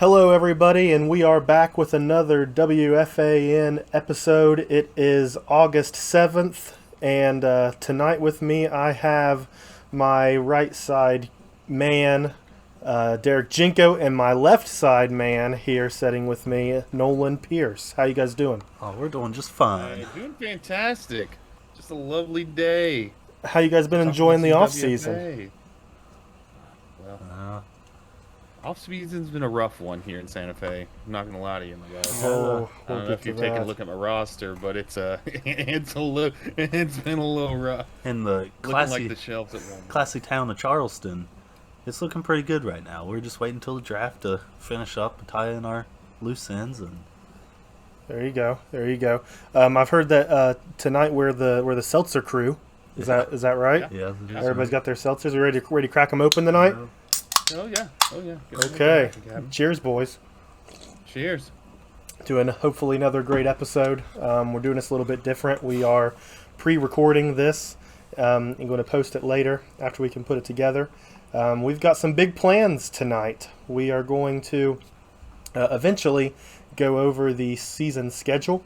Hello, everybody, and we are back with another WFAN episode. It is August 7th, and tonight with me I have my right side man, Derek Jinko, and my left side man here sitting with me, Nolan Pierce. How you guys doing? Oh, we're doing just fine. Doing fantastic. Just a lovely day. How you guys been enjoying the off season? WFA. Well, off season's been a rough one here in Santa Fe. I'm not gonna lie to you, my guys. Oh, I don't know if you've taken a look at my roster, but it's it's been a little rough. In the Looking like the shelves at one. classy town of Charleston, it's looking pretty good right now. We're just waiting until the draft to finish up and tie in our loose ends. And There you go. There you go. I've heard that tonight we're the seltzer crew. Is that right? yeah, Everybody's got their seltzers. We ready to crack them open tonight? Oh yeah. Okay. Cheers, boys. Cheers. Doing hopefully another great episode. We're doing this a little bit different. We are pre-recording this and going to post it later after we can put it together. We've got some big plans tonight. We are going to eventually go over the season schedule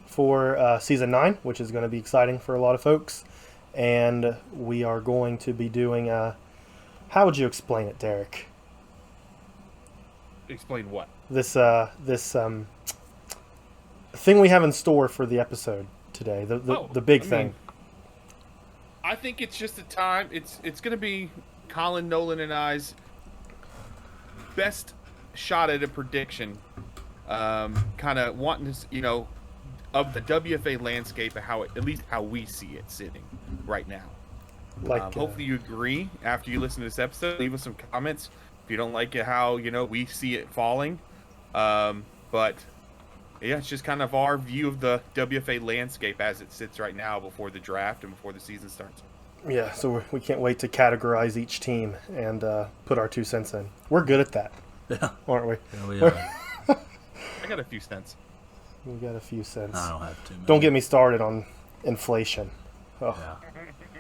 for season 9, which is going to be exciting for a lot of folks. And we are going to be doing how would you explain it, Derek? Explain what? This thing we have in store for the episode today, the big thing. I think it's just a time. It's going to be Colin, Nolan, and I's best shot at a prediction. Kind of wanting to, of the WFA landscape and how at least how we see it sitting right now. Hopefully you agree after you listen to this episode. Leave us some comments if you don't like it how we see it falling. But yeah, it's just kind of our view of the WFA landscape as it sits right now before the draft and before the season starts. Yeah, so we can't wait to categorize each team and put our 2 cents in. We're good at that, aren't we? Yeah, we are. I got a few cents. We got a few cents. I don't have to. Don't get me started on inflation. Oh. Yeah.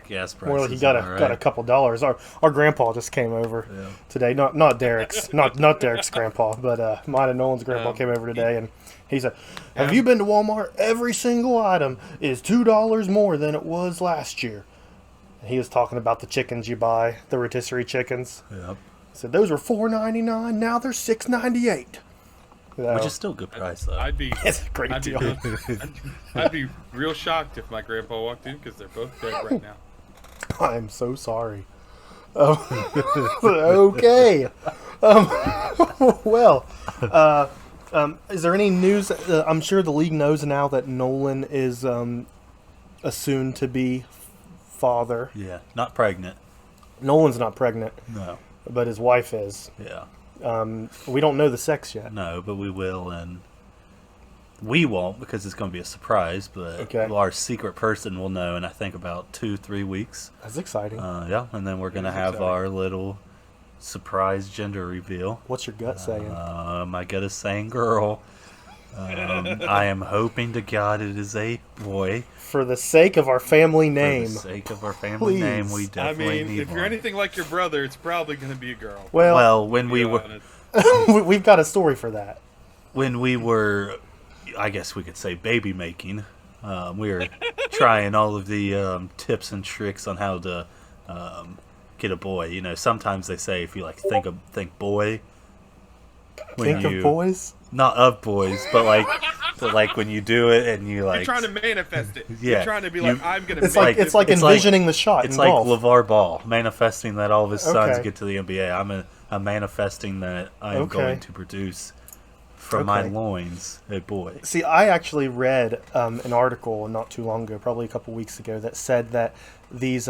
Gas prices. More like he got a couple dollars. Our grandpa just came over today. Not Derek's, not Derek's grandpa, but mine and Nolan's grandpa came over today, and he said, "Have you been to Walmart? Every single item is $2 more than it was last year." And he was talking about the chickens you buy, the rotisserie chickens. Yep. He said those were $4.99. Now they're $6.98. Which is still a good price, though. It's a great deal. I'd be real shocked if my grandpa walked in because they're both dead right now. I'm so sorry. Okay. Well, is there any news? I'm sure the league knows now that Nolan is a soon-to-be father. Yeah, not pregnant. Nolan's not pregnant. No. But his wife is. Yeah. We don't know the sex yet. No, but we will, and we won't because it's going to be a surprise, but our secret person will know in, I think, about 2-3 weeks. That's exciting. Yeah, and then we're going to have our little surprise gender reveal. What's your gut saying? My gut is saying girl. I am hoping to God it is a boy. For the sake of our family name. For the sake of our family name, we definitely need if you're anything like your brother, it's probably going to be a girl. Well, when we were... we've got a story for that. When we were, I guess we could say, baby making, we were trying all of the tips and tricks on how to get a boy. Sometimes they say if you think boy, Think of boys? Not of boys, but when you do it and you're trying to manifest it. Yeah, you're trying to be I'm gonna. It's like envisioning the shot. It's in like golf. LeVar Ball manifesting that all of his sons get to the NBA. I'm manifesting that I am going to produce from my loins a boy. See, I actually read an article not too long ago, probably a couple weeks ago, that said that these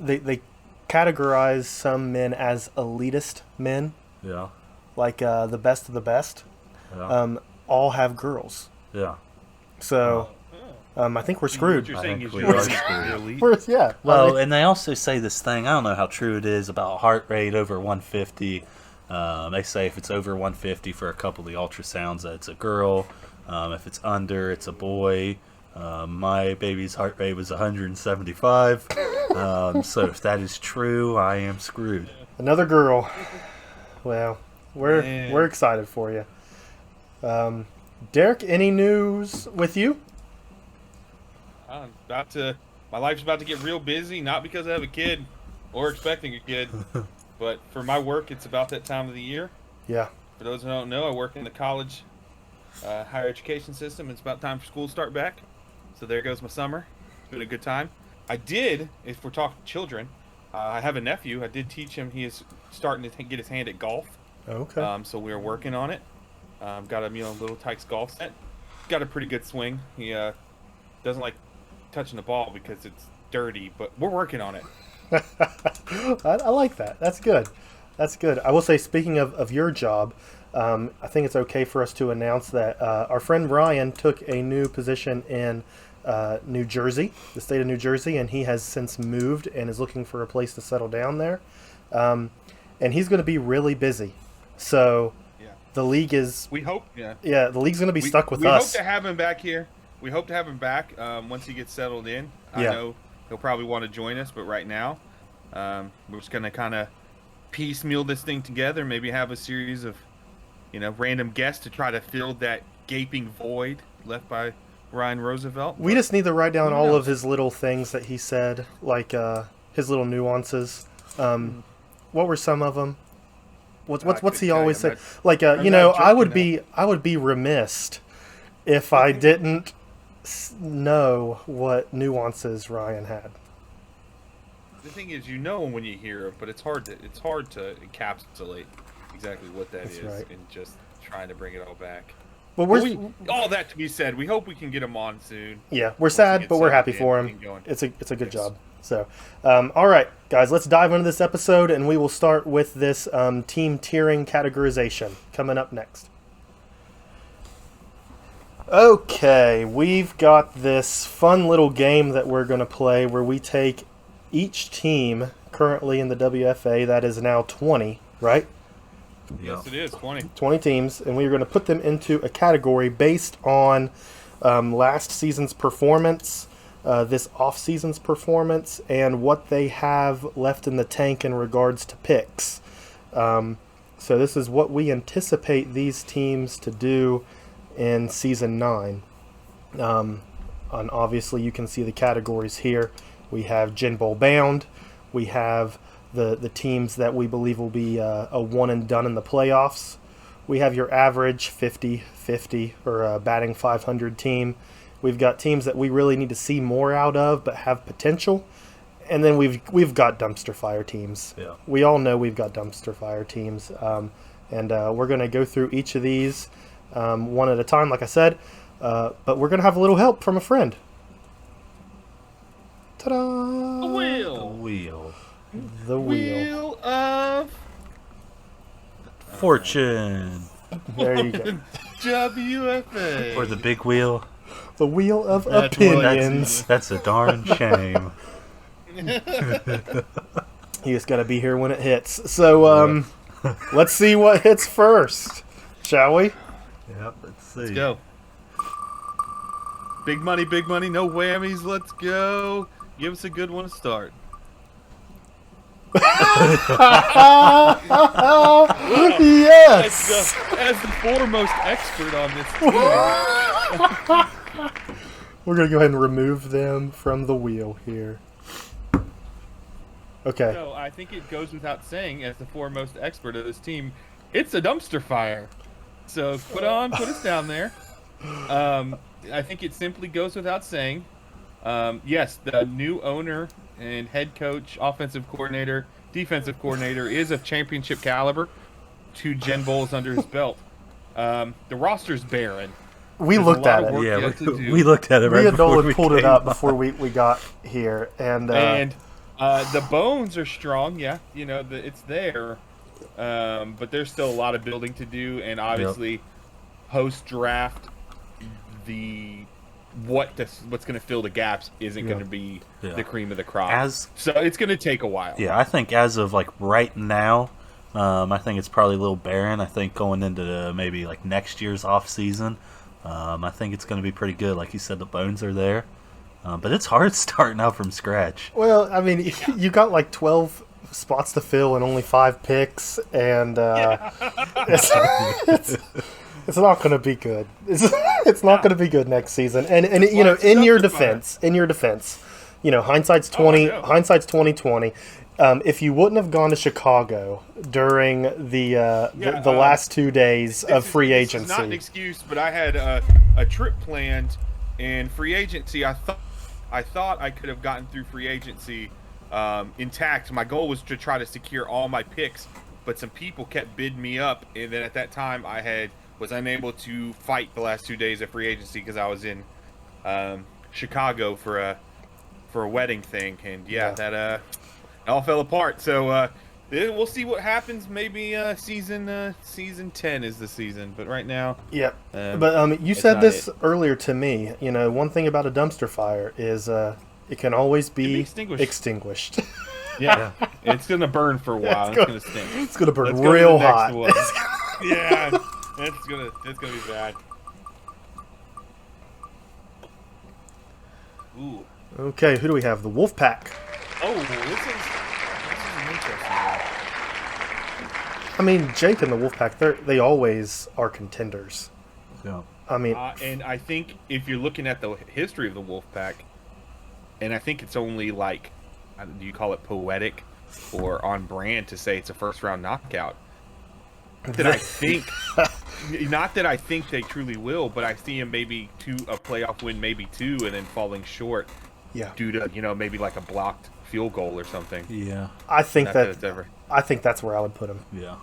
they categorize some men as elitist men. Yeah. Like the best of the best. Yeah. All have girls. Yeah. So I think we're screwed. What you're saying is we you're are screwed. Yeah. Well, and they also say this thing, I don't know how true it is, about heart rate over 150. They say if it's over 150 for a couple of the ultrasounds, that it's a girl. If it's under, it's a boy. My baby's heart rate was 175. So if that is true, I am screwed. Another girl. Well, we're excited for you. Derek, any news with you? My life's about to get real busy, not because I have a kid or expecting a kid, but for my work, it's about that time of the year. Yeah. For those who don't know, I work in the college higher education system. It's about time for school to start back. So there goes my summer. It's been a good time. If we're talking children, I have a nephew. I did teach him. He is starting to get his hand at golf. Okay. So we're working on it. Got him, little Tykes golf set. Got a pretty good swing. He doesn't like touching the ball because it's dirty, but we're working on it. I like that. That's good. That's good. I will say, speaking of your job, I think it's okay for us to announce that our friend Ryan took a new position in New Jersey, the state of New Jersey, and he has since moved and is looking for a place to settle down there. And he's going to be really busy. So the league is... We hope, the league's going to be stuck with us. We hope to have him back here. We hope to have him back once he gets settled in. I know he'll probably want to join us, but right now we're just going to kind of piecemeal this thing together, maybe have a series of, random guests to try to fill that gaping void left by Ryan Roosevelt. We just need to write down all of his little things that he said, like his little nuances. What were some of them? What's he always say? Like, I would be remiss if I didn't know what nuances Ryan had. The thing is, when you hear it, but it's hard to encapsulate exactly what that is, right. And just trying to bring it all back. Well, all that to be said, we hope we can get him on soon. Yeah, we're sad, but we're happy for him. It's a good job. So, all right, guys, let's dive into this episode, and we will start with this team tiering categorization coming up next. Okay, we've got this fun little game that we're going to play where we take each team currently in the WFA, that is now 20, right? Yes, it is, 20. 20 teams, and we're going to put them into a category based on last season's performance, this off-season's performance, and what they have left in the tank in regards to picks. So this is what we anticipate these teams to do in Season 9. And obviously you can see the categories here. We have Gen Bowl bound. We have the teams that we believe will be a one and done in the playoffs. We have your average 50-50 or a batting 500 team. We've got teams that we really need to see more out of but have potential. And then we've got dumpster fire teams. Yeah. We all know we've got dumpster fire teams. And we're going to go through each of these one at a time, like I said. But we're going to have a little help from a friend. Ta-da! The wheel. The wheel of fortune. There you go. WFA. Or the big wheel. The wheel of opinions. That's a darn shame. You just got to be here when it hits. So let's see what hits first, shall we? Yep, let's see. Let's go. Big money, no whammies. Let's go. Give us a good one to start. Yes. As the foremost expert on this team. We're going to go ahead and remove them from the wheel here. Okay. So I think it goes without saying, as the foremost expert of this team, it's a dumpster fire. So put us down there. I think it simply goes without saying. Yes, the new owner and head coach, offensive coordinator, defensive coordinator is of championship caliber. 2 Gen Bowls under his belt. The roster's barren. We There's looked at it. Yeah, we looked at it right before Nolan we pulled it came up on. before we got here. And the bones are strong. Yeah, it's there. But there's still a lot of building to do. And obviously, post-draft, what's going to fill the gaps isn't going to be the cream of the crop. So it's going to take a while. Yeah, I think as of right now, I think it's probably a little barren. I think going into maybe next year's off season, I think it's going to be pretty good. Like you said, the bones are there, but it's hard starting out from scratch. Well, I mean, you got 12 spots to fill and only 5 picks, and it's not going to be good. It's not going to be good next season. And you know, in your defense, you know, hindsight's 2020. If you wouldn't have gone to Chicago during the last 2 days of free agency, it's not an excuse, but I had a trip planned in free agency. I thought I could have gotten through free agency intact. My goal was to try to secure all my picks, but some people kept bidding me up, and then at that time I was unable to fight the last 2 days of free agency because I was in Chicago for a wedding thing, and that all fell apart. So we'll see what happens. Maybe season 10 is the season, but right now, but you said this earlier to me. You know, one thing about a dumpster fire is it can always be extinguished. Yeah, it's gonna burn for a while. It's gonna stink. It's gonna burn real hot. Yeah, it's gonna be bad. Ooh. Okay, who do we have? The Wolfpack. Oh, this is an interesting one. I mean, Jake and the Wolfpack, they always are contenders. Yeah. I mean, and I think if you're looking at the history of the Wolfpack, and I think it's only like, do you call it poetic or on brand to say it's a first round knockout? That I think, not that I think they truly will, but I see him maybe to a playoff win, maybe 2, and then falling short. Yeah. Due to maybe like a blocked field goal or something. Yeah. I think I think that's where I would put him. Yeah.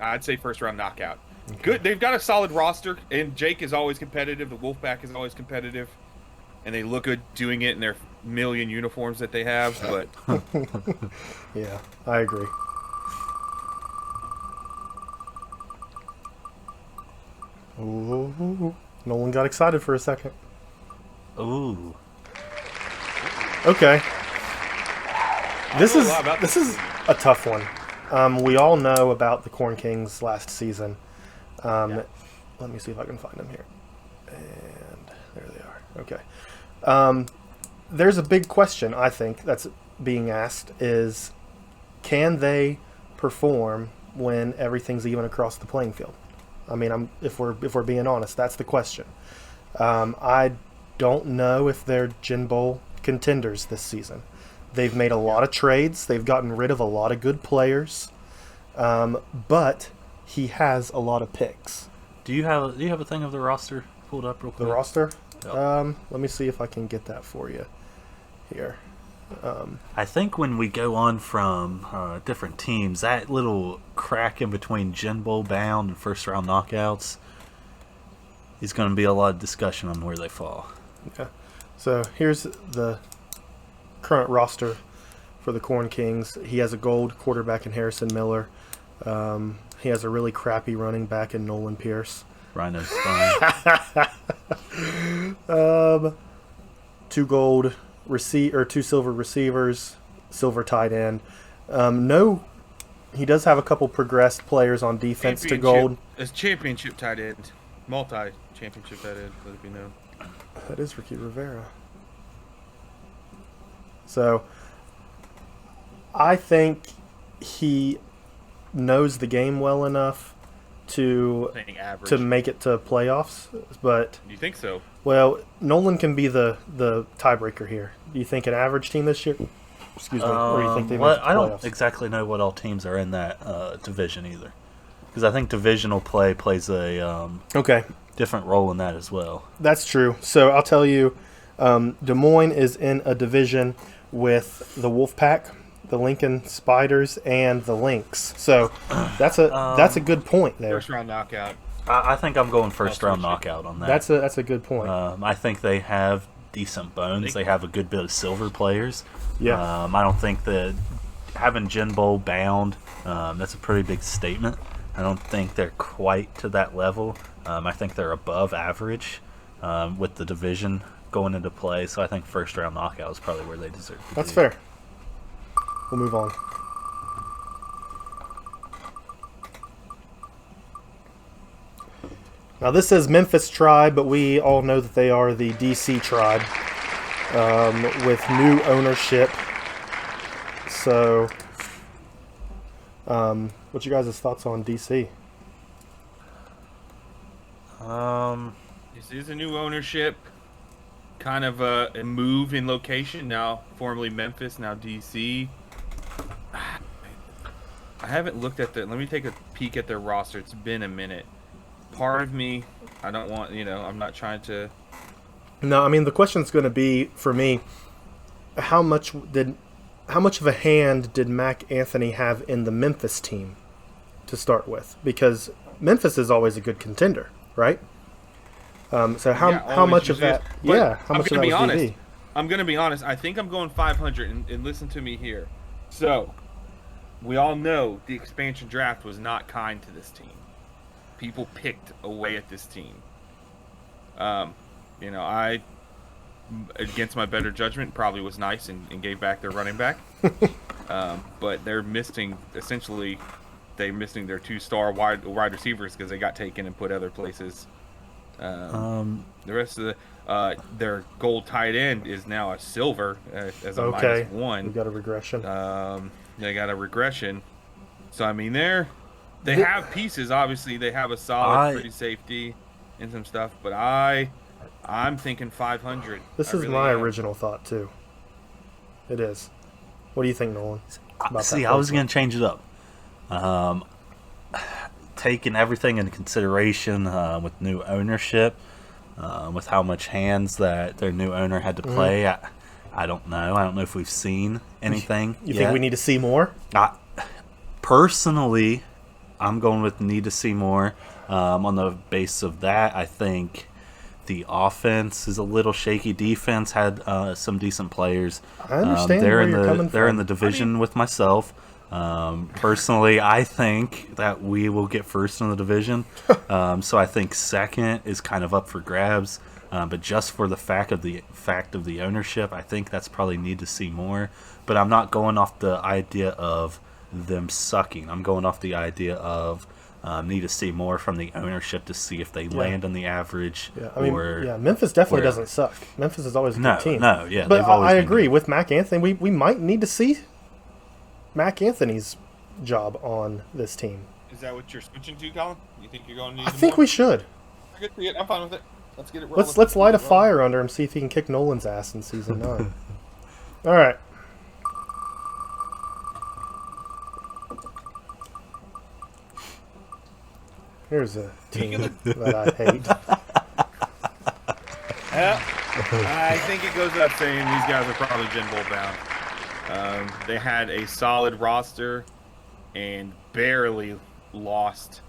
I'd say first round knockout. Okay. Good. They've got a solid roster, and Jake is always competitive. The Wolfpack is always competitive, and they look good doing it in their million uniforms that they have. But yeah, I agree. Ooh, Nolan got excited for a second. Ooh. Okay. This is a tough one. We all know about the Corn Kings last season. Let me see if I can find them here. And there they are. Okay. There's a big question, I think, that's being asked is, can they perform when everything's even across the playing field? I mean, if we're being honest, that's the question. I don't know if they're Gin Bowl contenders this season. They've made a lot of trades. They've gotten rid of a lot of good players, but he has a lot of picks. Do you have a thing of the roster pulled up real quick? The roster? Yep. Let me see if I can get that for you here. I think when we go on from different teams, that little crack in between Gin Bowl bound and first round knockouts is going to be a lot of discussion on where they fall. Okay. So here's the current roster for the Corn Kings. He has a gold quarterback in Harrison Miller. He has a really crappy running back in Nolan Pierce. Rhino's fine. 2 gold or 2 silver receivers, silver tight end. No, he does have a couple progressed players on defense to gold. As championship tight end, multi-championship tight end, let it be known. That is Ricky Rivera. So, I think he knows the game well enough to make it to playoffs. But you think so? Well, Nolan can be the tiebreaker here. Do you think an average team this year? Excuse me. Or do you think they make it to playoffs? I don't exactly know what all teams are in that division either, because I think divisional play plays a different role in that as well. That's true. So I'll tell you, Des Moines is in a division with the Wolfpack, the Lincoln Spiders, and the Lynx. So that's a good point there. First round knockout. I think I'm going first round knockout on that. That's a good point. I think they have decent bones. They have a good bit of silver players. Yeah. I don't think that having Gin Bowl bound, that's a pretty big statement. I don't think they're quite to that level. I think they're above average with the division going into play. So I think first round knockout is probably where they deserve to be. That's fair. We'll move on. Now this says Memphis Tribe, but we all know that they are the DC Tribe with new ownership. So What's your guys' thoughts on DC? This is a new ownership, kind of a move in location now. Formerly Memphis, now DC. I haven't looked at let me take a peek at their roster. It's been a minute. Part of me, I don't want, I'm not trying to. No, I mean the question's going to be for me, how much of a hand did Mac Anthony have in the Memphis team to start with? Because Memphis is always a good contender, right? So how much of that? Yeah, how much of that was DD? I'm going to be honest. I think I'm going 500, and listen to me here. So, we all know the expansion draft was not kind to this team. People picked away at this team. I, against my better judgment, probably was nice and gave back their running back. But they're missing, essentially, their 2-star wide receivers because they got taken and put other places. The rest of their gold tight end is now a silver as a -1. We got a regression. They got a regression. So I mean, they have pieces. Obviously, they have a solid free safety and some stuff. But I'm thinking 500. This is my original thought too. It is. What do you think, Nolan? See, I was going to change it up. Taking everything into consideration with new ownership, with how much hands that their new owner had to play, I don't know. I don't know if we've seen anything You think we need to see more? Personally, I'm going with need to see more. On the basis of that, I think the offense is a little shaky. Defense had some decent players. I understand where you're coming from. They're in the division with myself. Personally, I think that we will get first in the division. So I think second is kind of up for grabs. But just for the fact of the ownership, I think that's probably need to see more. But I'm not going off the idea of them sucking. I'm going off the idea of need to see more from the ownership to see if they land on the average. Yeah, I mean, Memphis definitely doesn't suck. Memphis is always a good team. But I agree with Mac Anthony. We might need to see Mac Anthony's job on this team. Is that what you're switching to, Colin? You think you're going to need I think more? we should. I could see it. I'm fine with it. Let's get it rolling. Let's light a fire under him, see if he can kick Nolan's ass in season 9. All right. Here's a team that I hate. I think it goes without saying these guys are probably Gen Bowl bound. They had a solid roster and barely lost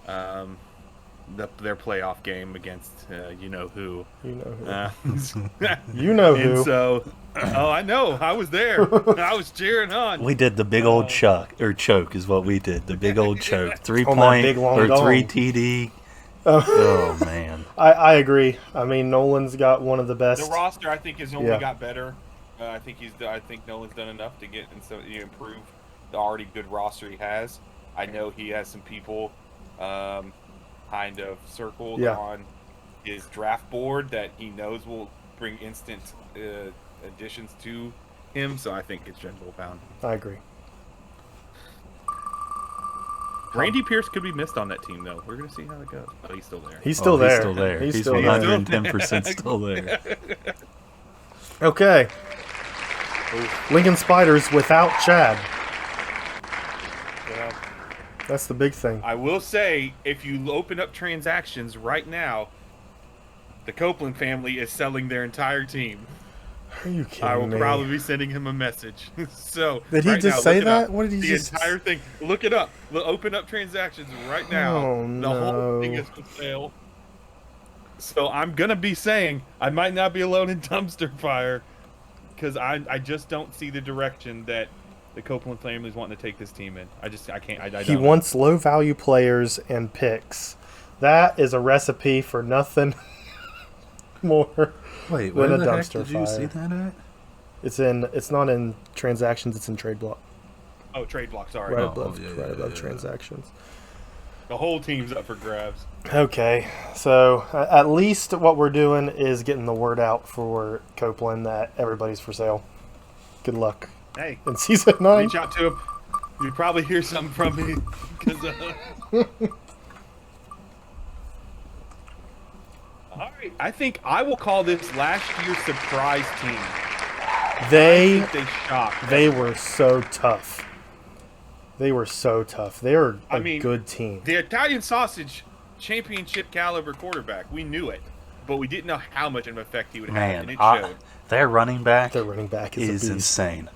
their playoff game against you know who. You know who. You know who. And so, I know. I was there. I was cheering on. We did the big old choke is what we did. The big old choke. 3-point or 3 TD. Oh, man. I agree. I mean, Nolan's got one of the best. The roster, I think, has only got better. I think Nolan's done enough to get and so improve the already good roster he has. I know he has some people kind of circled on his draft board that he knows will bring instant additions to him. So I think it's Gen Bowl bound. I agree. Randy Pierce could be missed on that team, though. We're going to see how it goes. Oh, he's still there. He's still there. He's still there. He's 110% still there. Okay. Lincoln Spiders without Chad. Yeah. That's the big thing. I will say, if you open up transactions right now, the Copeland family is selling their entire team. Are you kidding I will me? probably be sending him a message. So did he just say that? What did he just? The entire thing. Look it up. Open up transactions right now. Oh, no. The whole thing is for sale. So I'm gonna be saying I might not be alone in dumpster fire, because I just don't see the direction that the Copeland family is wanting to take this team in. I can't. He wants low value players and picks. That is a recipe for nothing more. Wait, where the heck did you see that at? It's not in transactions, it's in trade block. Oh, trade block, sorry. Right above transactions. The whole team's up for grabs. Okay, so at least what we're doing is getting the word out for Copeland that everybody's for sale. Good luck. Hey, in season 9. reach out to him. You probably hear something from me. 'Cause, all right, I think I will call this last year's surprise team. I think they shocked. They were so tough. They were so tough. They're a good team. The Italian Sausage championship caliber quarterback. We knew it, but we didn't know how much of an effect he would have, and it showed. Their running back is insane.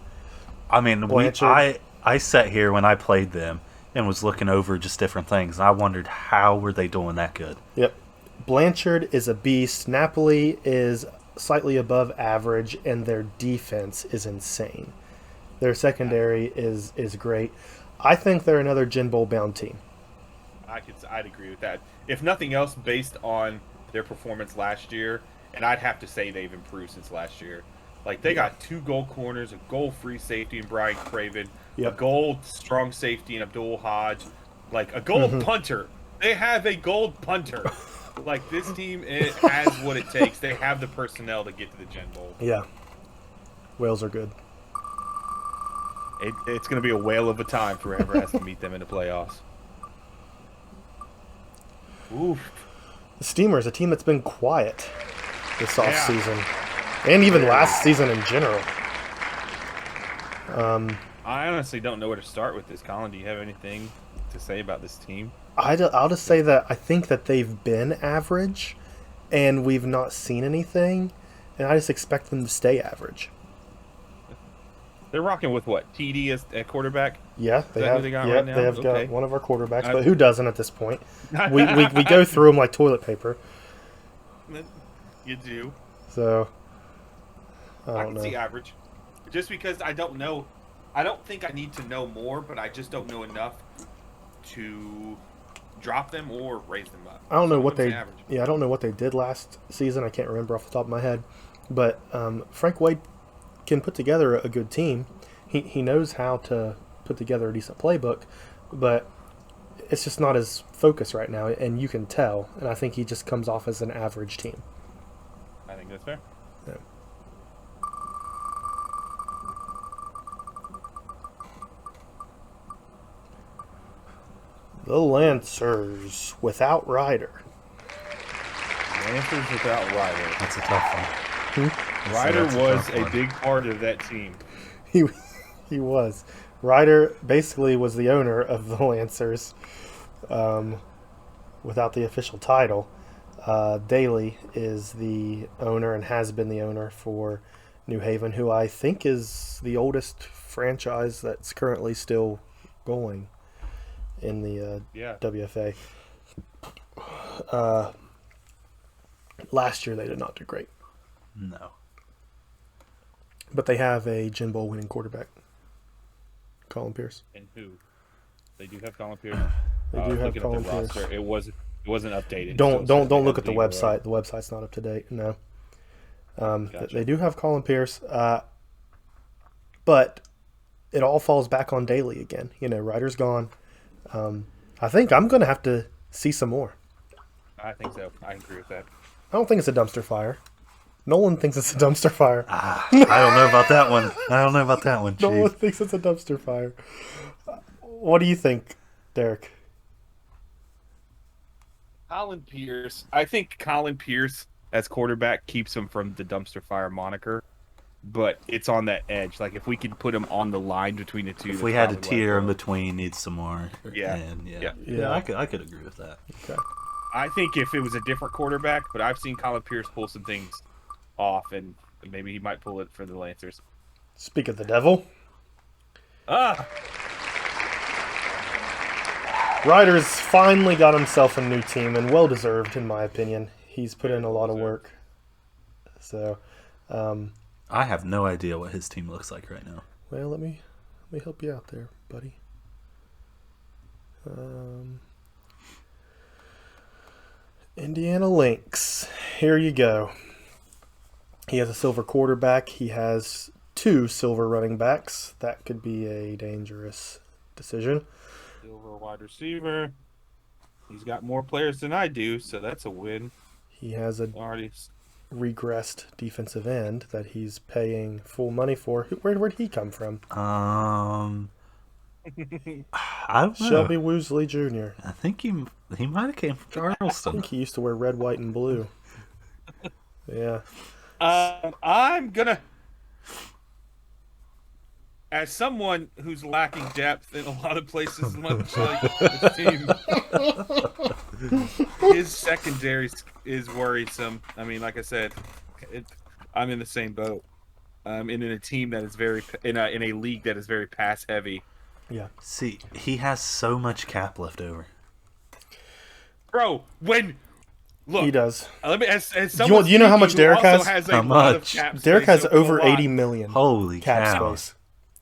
I mean, I sat here when I played them and was looking over just different things, and I wondered how were they doing that good. Yep. Blanchard is a beast. Napoli is slightly above average, and their defense is insane. Their secondary is great. I think they're another Gin Bowl bound team. I'd agree with that. If nothing else, based on their performance last year, and I'd have to say they've improved since last year. Like, they got 2 goal corners, a goal-free safety in Brian Craven, a goal strong safety in Abdul Hodge, like a gold punter. They have a gold punter. Like, this team, it has what it takes. They have the personnel to get to the Gen Bowl. Yeah. Whales are good. It's going to be a whale of a time for whoever has to meet them in the playoffs. Oof. The Steamers, a team that's been quiet this offseason. And even last season in general. I honestly don't know where to start with this. Colin, do you have anything to say about this team? I'll just say that I think that they've been average, and we've not seen anything, and I just expect them to stay average. They're rocking with what? TD as a quarterback? Yeah, they have. They got right now? They have got one of our quarterbacks, but who doesn't at this point? We go through them like toilet paper. You do. So I can see average, just because I don't know. I don't think I need to know more, but I just don't know enough to drop them or raise them up. I don't know what they. Yeah, I don't know what they did last season. I can't remember off the top of my head, but Frank Wade can put together a good team. He knows how to put together a decent playbook, but it's just not his focus right now, and you can tell. And I think he just comes off as an average team. I think that's fair. Yeah. The Lancers without Ryder. Lancers without Ryder. That's a tough one. Ryder was a big part of that team. He was. Ryder basically was the owner of the Lancers without the official title. Daly is the owner and has been the owner for New Haven, who I think is the oldest franchise that's currently still going in the WFA. Last year they did not do great. No. But they have a Gin Bowl winning quarterback, Colin Pierce. And who? They do have Colin Pierce. They do have Colin Pierce. Roster. It wasn't updated. Don't look at the website. The website's not up to date. No. Gotcha. They do have Colin Pierce, but it all falls back on Daly again. You know, Ryder's gone. I think I'm going to have to see some more. I think so. I agree with that. I don't think it's a dumpster fire. Nolan thinks it's a dumpster fire. I don't know about that one. Chief. Nolan thinks it's a dumpster fire. What do you think, Derek? Colin Pierce. I think Colin Pierce as quarterback keeps him from the dumpster fire moniker, but it's on that edge. Like, if we could put him on the line between the two. If we had a tier in between, needs some more. Yeah, I could agree with that. Okay. I think if it was a different quarterback, but I've seen Colin Pierce pull some things off, and maybe he might pull it for the Lancers. Speak of the devil. Ryder's finally got himself a new team, and well-deserved, in my opinion. He's put in a lot of work. So, I have no idea what his team looks like right now. Well, let me help you out there, buddy. Indiana Lynx. Here you go. He has a silver quarterback. He has 2 silver running backs. That could be a dangerous decision. Silver wide receiver. He's got more players than I do, so that's a win. He has a regressed defensive end that he's paying full money for. Where'd he come from? I don't know. Shelby Woosley Jr. I think he might have came from I Charleston. think he used to wear red, white, and blue. Yeah. I'm gonna, as someone who's lacking depth in a lot of places, much like this team, his secondary is worrisome. I mean, like I said, I'm in the same boat. In a team that is in a league that is very pass heavy. Yeah. See, he has so much cap left over. Bro, look, He does. Let me. As Do you know how much Derek has? How much? Derek has over 80 million Holy cap cow. space.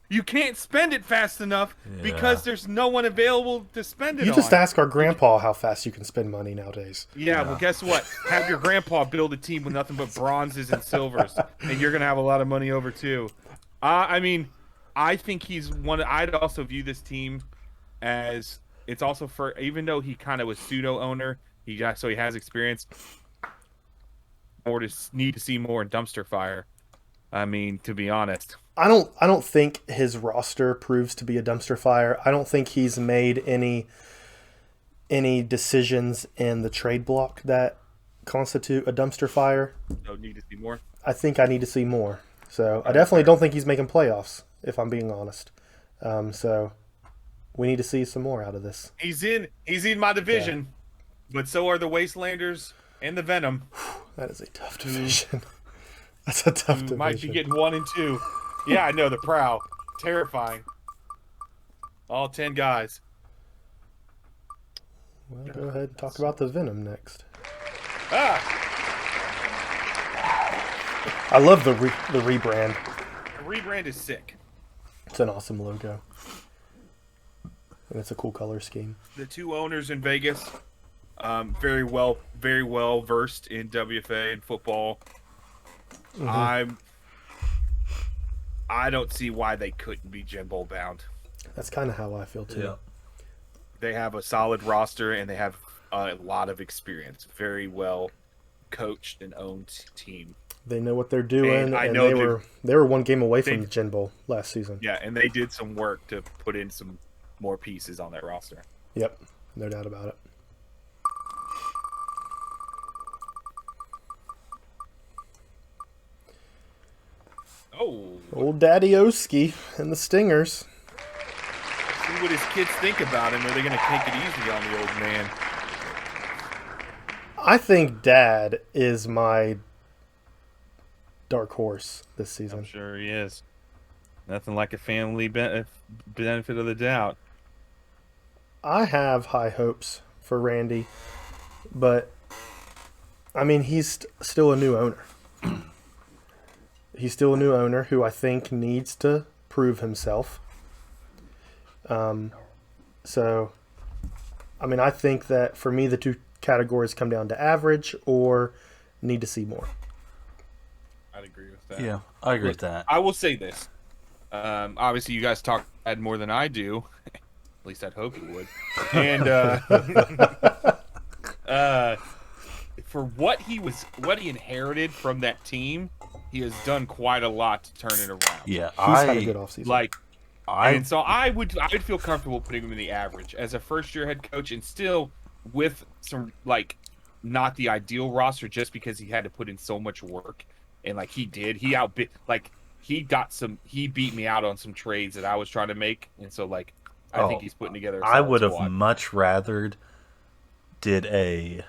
You can't spend it fast enough because there's no one available to spend it You on. just ask our grandpa how fast you can spend money nowadays. Yeah, well, guess what? Have your grandpa build a team with nothing but bronzes and silvers, and you're gonna have a lot of money over too. I mean, I think he's one. I'd also view this team as it's also for, even though he kind of was pseudo owner, he has experience. Need to see more in dumpster fire. I mean, to be honest. I don't think his roster proves to be a dumpster fire. I don't think he's made any decisions in the trade block that constitute a dumpster fire. So need to see more. I think I need to see more. So I definitely don't think he's making playoffs, if I'm being honest. So we need to see some more out of this. He's in my division, but so are the Wastelanders and the Venom. That is a tough division. That's a tough division. Might be getting 1 and 2. Yeah, I know, the Prow. Terrifying. All 10 guys. Well, go ahead and talk about the Venom next. Ah! I love the rebrand. The rebrand is sick. It's an awesome logo. And it's a cool color scheme. The two owners in Vegas, very well versed in WFA and football. Mm-hmm. I don't see why they couldn't be Gin Bowl bound. That's kind of how I feel too. Yeah. They have a solid roster and they have a lot of experience. Very well coached and owned team. They know what they're doing, and they were one game away from the Gin Bowl last season. Yeah, and they did some work to put in some more pieces on that roster. Yep, no doubt about it. Oh, old Daddy Oski and the Stingers. See what his kids think about him. Are they going to take it easy on the old man? I think Dad is my dark horse this season. I'm sure he is. Nothing like a family benefit of the doubt. I have high hopes for Randy, but I mean, he's still a new owner. He's still a new owner who I think needs to prove himself. So, I mean, I think that for me, the two categories come down to average or need to see more. I'd agree with that. Yeah, I agree with that. I will say this. Obviously, you guys talk Ed more than I do. At least I'd hope you would. And for what he inherited from that team, he has done quite a lot to turn it around. Yeah, He's had a good offseason. And so I would feel comfortable putting him in the average as a first-year head coach, and still with some not the ideal roster, just because he had to put in so much work, and he did. He beat me out on some trades that I was trying to make, and so I think he's putting together. I would have much rather did a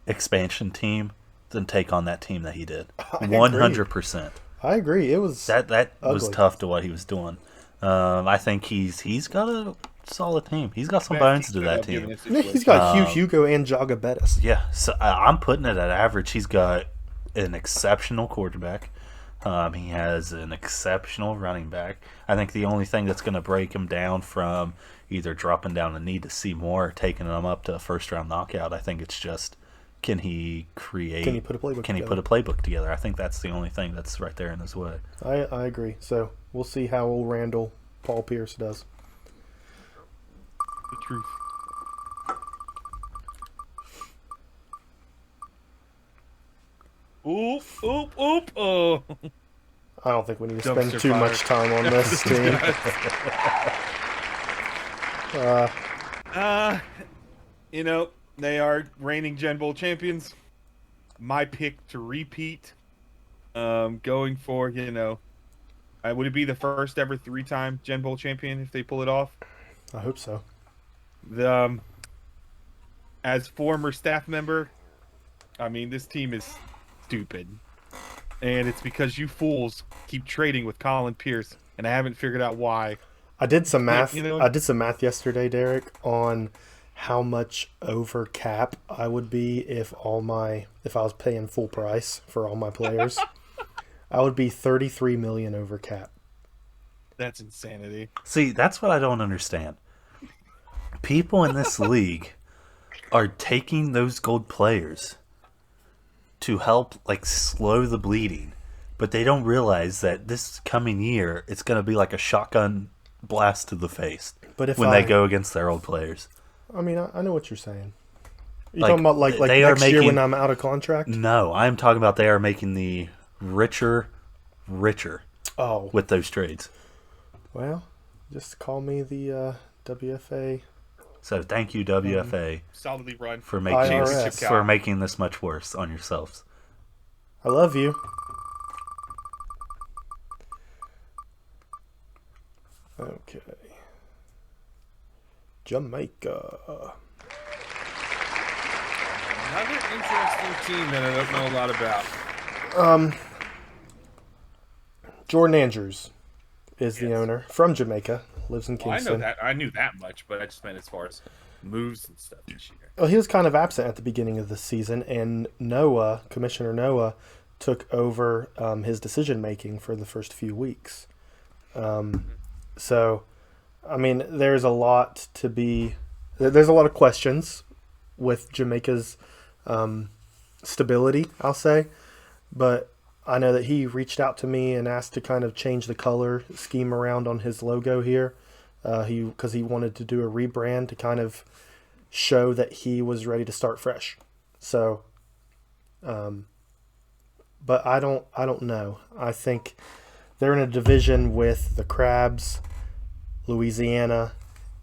expansion team than take on that team that he did. 100%. I agree. It was that was tough to what he was doing. I think he's got a solid team. He's got some bones to that team. He's got Hugh Hugo and Jaga Bettis. Yeah, so I'm putting it at average. He's got an exceptional quarterback. He has an exceptional running back. I think the only thing that's going to break him down from either dropping down a need to see more or taking him up to a first-round knockout, I think it's just, can he put a playbook together? I think that's the only thing that's right there in his way. I agree. So we'll see how old Randall Paul Pierce does. The truth. Oop, oop, oop. Oh. I don't think we need to spend too much time on this team. Uh, You know, they are reigning Gen Bowl champions. My pick to repeat. Going for, would it be the first ever 3-time Gen Bowl champion if they pull it off? I hope so. The As former staff member, I mean, this team is stupid. And it's because you fools keep trading with Colin Pierce, and I haven't figured out why. I did some math. You know- I did some math yesterday, Derek, on how much over cap I would be if I was paying full price for all my players. I would be 33 million over cap. That's insanity. See, that's what I don't understand. People in this league are taking those gold players to help slow the bleeding, but they don't realize that this coming year it's going to be like a shotgun blast to the face But if when they go against their old players. I mean, I know what you're saying. You Like, talking about like they are next year making- when I'm out of contract? No, I'm talking about they are making the richer Oh, with those trades. well, just call me the WFA. So thank you WFA Solidly run. for making IRS. for making this much worse on yourselves. I love you. Okay. Jamaica. Another interesting team that I don't know a lot about. Jordan Andrews is the owner from Jamaica. Lives in Well, I know Kingston. that. I knew that much, but I just meant as far as moves and stuff this year. Well, he was kind of absent at the beginning of the season, and Commissioner Noah, took over his decision making for the first few weeks. So, I mean, there's a lot of questions with Jamaica's stability, I'll say, but I know that he reached out to me and asked to kind of change the color scheme around on his logo here, because he wanted to do a rebrand to kind of show that he was ready to start fresh. So, but I don't know. I think they're in a division with the Crabs, Louisiana,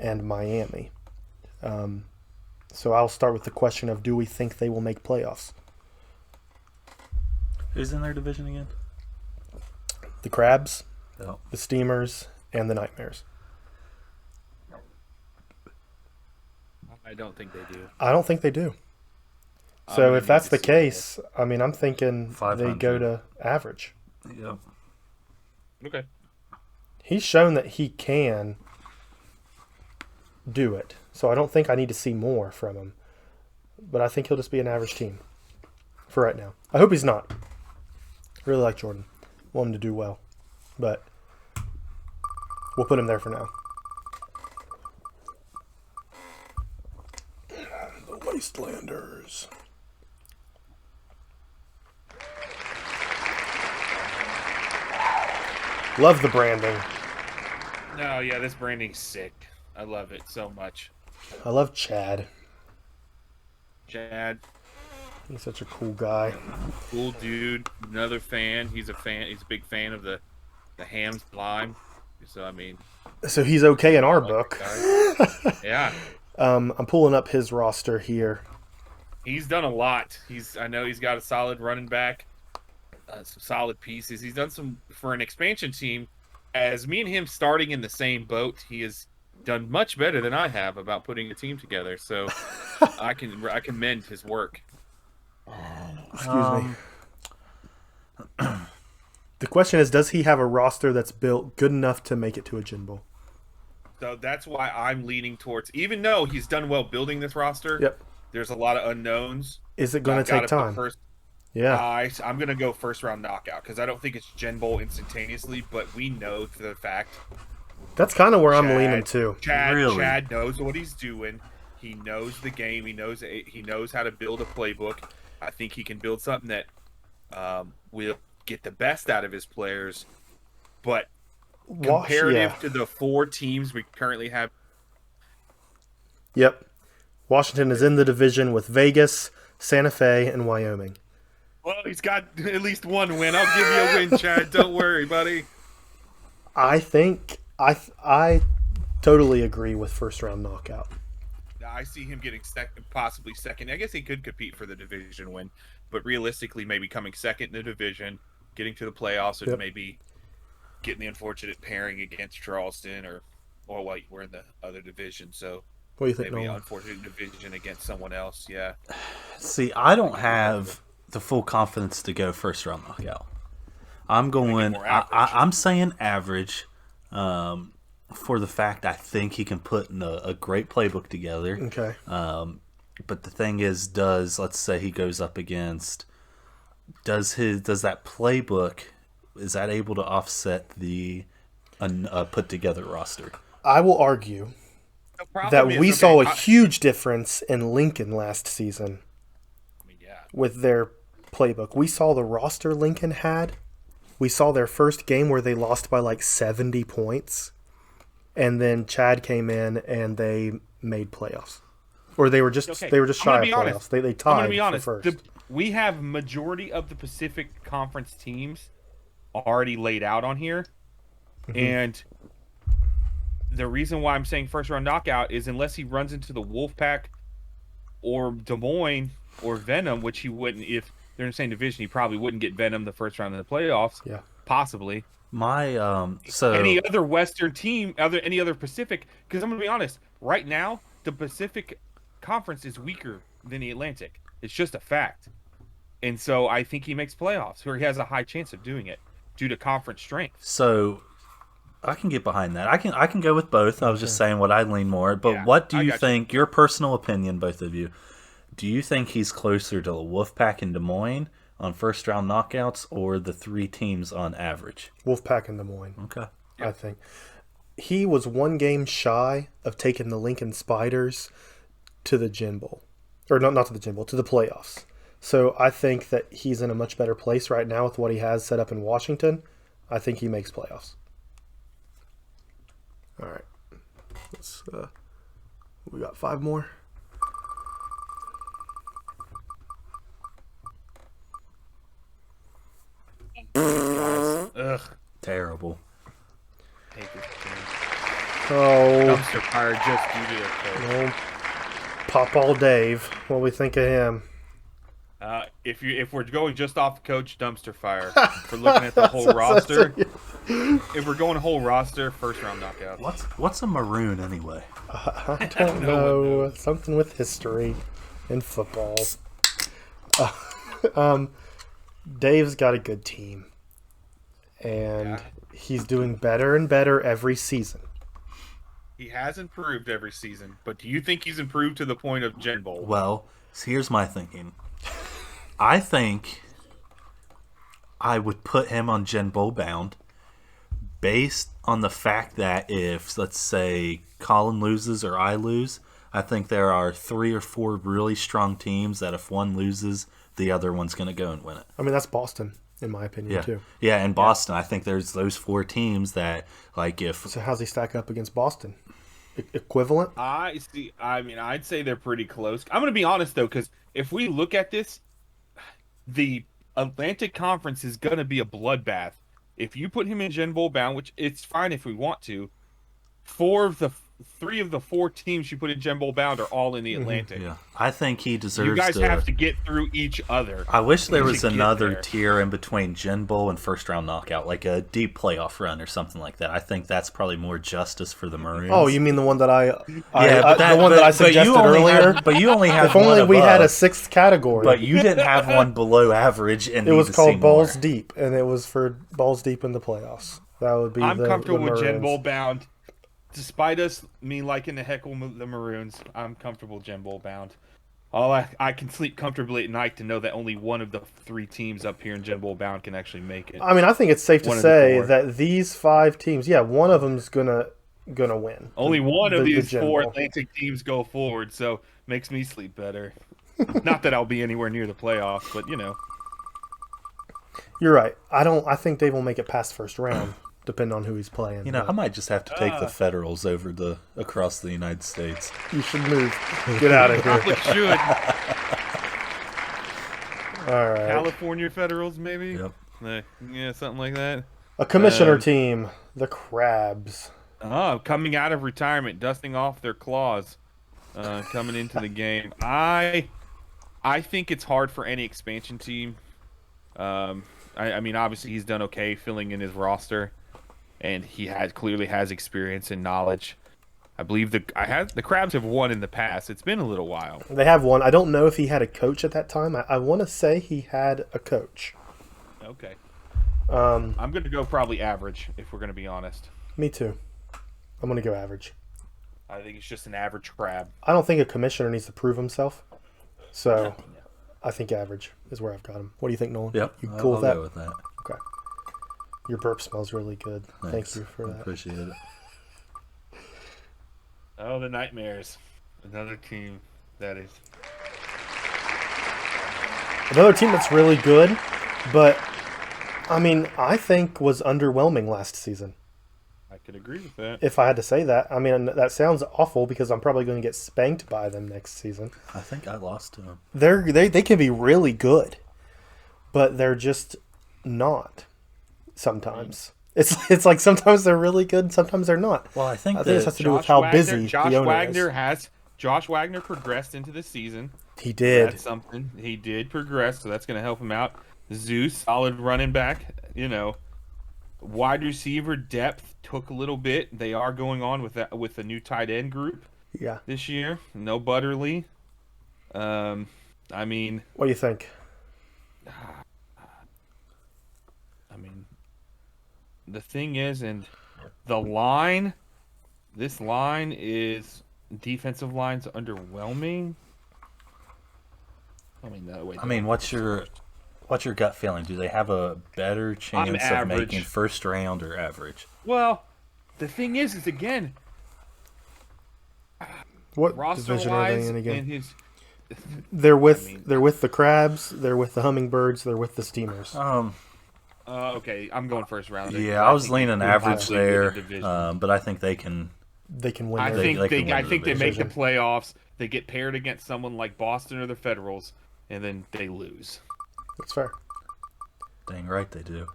and Miami. So I'll start with the question of, do we think they will make playoffs? Who's in their division again? The Crabs, Oh. the Steamers, and the Nightmares. I don't think they do. I don't think they do. I'm So gonna if that's need the to see that. case, I mean, I'm thinking they 500. go to average. Yep. Okay. He's shown that he can do it. So I don't think I need to see more from him. But I think he'll just be an average team for right now. I hope he's not. Really like Jordan. Want him to do well. But we'll put him there for now. The Wastelanders. Love the branding. No, yeah, this branding's sick. I love it so much. I love Chad. Chad, He's such a cool guy. cool dude. Another fan. He's a fan. He's a big fan of the Hams Lime. So I mean, So he's okay in our book. yeah, I'm pulling up his roster here. he's done a lot. I know he's got a solid running back, some solid pieces. He's done some for an expansion team. As me and him starting in the same boat, he has done much better than I have about putting a team together. So I commend his work. Excuse me. The question is, does he have a roster that's built good enough to make it to a Gin Bowl? So that's why I'm leaning towards, even though he's done well building this roster, Yep. there's a lot of unknowns. Is it going to take time? Yeah. I'm going to go first round knockout because I don't think it's Gen Bowl instantaneously, but we know for the fact That's kind of where I'm leaning to. Really? Chad knows what he's doing. He knows the game. He knows how to build a playbook. I think he can build something that will get the best out of his players, but comparative to the 4 teams we currently have. Yep. Washington is in the division with Vegas, Santa Fe, and Wyoming. Well, he's got at least one win. I'll give you a win, Chad. Don't worry, buddy. I think I totally agree with first round knockout. I see him getting possibly second. I guess he could compete for the division win, but realistically, maybe coming second in the division, getting to the playoffs, and maybe getting the unfortunate pairing against Charleston, or wait, we're in the other division, so what do you think? Maybe Nolan? unfortunate division against someone else. Yeah. See, I don't have the full confidence to go first round knockout. I'm going. I'm saying average. For the fact I think he can put in a great playbook together. Okay. But the thing is, let's say he goes up against, does that playbook, is that able to offset the put together roster? I will argue that we saw a huge difference in Lincoln last season with their playbook. We saw the roster Lincoln had. We saw their first game where they lost by like 70 points. And then Chad came in and they made playoffs, or they were just shy of playoffs. They tied. I'm gonna be honest. First. We have majority of the Pacific Conference teams already laid out on here, and the reason why I'm saying first round knockout is unless he runs into the Wolfpack or Des Moines or Venom, which he wouldn't if they're in the same division. He probably wouldn't get Venom the first round of the playoffs. Yeah, My possibly. so any other Western team, any other Pacific, because I'm gonna be honest, right now the Pacific Conference is weaker than the Atlantic. It's just a fact, and so I think he makes playoffs, or he has a high chance of doing it due to conference strength. So I can get behind that. I can go with both. I was just saying what I lean more. But what do you think? Your personal opinion, both of you. Do you think he's closer to the Wolfpack in Des Moines on first round knockouts, or the three teams on average? Wolfpack and Des Moines. Okay. I think he was one game shy of taking the Lincoln Spiders to the Gin Bowl, or not to the Gin Bowl, to the playoffs. So I think that he's in a much better place right now with what he has set up in Washington. I think he makes playoffs. All right. We got 5 more. Ugh. Terrible. Hate this team. Oh. Dumpster fire just due to their coach. Pop all Dave. What do we think of him? If we're going just off coach, dumpster fire. If we're looking at the whole roster, if we're going whole roster, first round knockout. What's a maroon anyway? I don't know. Something with history and football. Dave's got a good team, and he's doing better and better every season. He has improved every season, but do you think he's improved to the point of Gen Bowl? Well, here's my thinking. I think I would put him on Gen Bowl bound based on the fact that if, let's say, Colin loses or I lose, I think there are 3 or 4 really strong teams that if one loses, the other one's going to go and win it. I mean, that's Boston, in my opinion, too. Yeah, in Boston, I think there's those 4 teams that, like, if... So how's he stack up against Boston? Equivalent? I see. I mean, I'd say they're pretty close. I'm going to be honest, though, because if we look at this, the Atlantic Conference is going to be a bloodbath. If you put him in Gen Bowl bound, which it's fine if we want to, 3 of the 4 teams you put in Gen Bowl bound are all in the Atlantic. Yeah, I think he deserves. You guys have to get through each other. I wish there was another tier in between Gen Bowl and first round knockout, like a deep playoff run or something like that. I think that's probably more justice for the Maroons. Oh, you mean the one that the one that I suggested earlier? But you only have. If only we had a 6th category. But you didn't have one below average, and it was called Balls Deep, and it was for Balls Deep in the playoffs. That would be. I'm comfortable with Gen Bowl bound. Despite me liking to heckle the Maroons, I'm comfortable Gen Bowl bound. I can sleep comfortably at night to know that only one of the 3 teams up here in Gen Bowl bound can actually make it. I mean, I think it's safe to say that these 5 teams, one of them's gonna win. Only one of these 4 Atlantic teams go forward, so makes me sleep better. Not that I'll be anywhere near the playoffs, but you know. You're right. I think Dave will make it past first round. Depending on who he's playing. You know, I might just have to take the Federals across the United States. You should move. Get out of here. Probably should. All right. California Federals, maybe? Yep. Yeah, something like that. A commissioner team, the Crabs. Coming out of retirement, dusting off their claws, coming into the game. I think it's hard for any expansion team. I mean, obviously he's done okay filling in his roster, and he clearly has experience and knowledge. I believe the Crabs have won in the past. It's been a little while. They have won. I don't know if he had a coach at that time. I want to say he had a coach. Okay. I'm going to go probably average, if we're going to be honest. Me too. I'm going to go average. I think it's just an average Crab. I don't think a commissioner needs to prove himself. So I think average is where I've got him. What do you think, Nolan? Yep. You cool with that? I'll go with that. Okay. Your burp smells really good. Thanks. Thank you for I that. appreciate it. Oh, the Nightmares. Another team that is... Another team that's really good, but, I mean, I think was underwhelming last season. I could agree with that. If I had to say that. I mean, that sounds awful because I'm probably going to get spanked by them next season. I think I lost to them. They can be really good, but they're just not sometimes. It's like sometimes they're really good, sometimes they're not. Well, I think this has to do with how busy the owner is. Josh Wagner progressed into the season. He did. That's something. He did progress, so that's going to help him out. Zeus, solid running back. Wide receiver depth took a little bit. They are going on with the new tight end group. Yeah. This year, no Butterly. I mean, what do you think? The thing is, and the line, this line is defensive line's underwhelming. What's your gut feeling? Do they have a better chance of making first round or average? Well, the thing is again, what division are they in again? They're with the Crabs, they're with the Hummingbirds, they're with the Steamers. Okay, I'm going first round. Yeah, I was leaning average there, but I think they can. They can win. I think they make the playoffs. They get paired against someone like Boston or the Federals, and then they lose. That's fair. Dang right they do.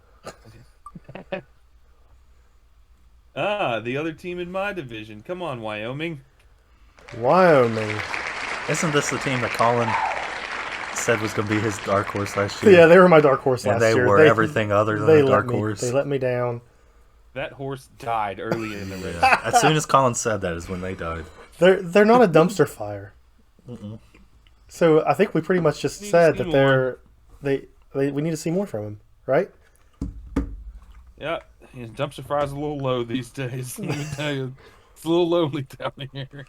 The other team in my division. Come on, Wyoming. Wyoming. Isn't this the team that Colin said was going to be his dark horse last year? Yeah, they were my dark horse last year. And they were everything other than a dark horse. They let me down. That horse died early in the race. As soon as Colin said that is when they died. They're not a dumpster fire. Mm-mm. So I think we pretty much just said that we need to see more from him, right? Yeah, dumpster fire's a little low these days. Let me tell you, it's a little lonely down here.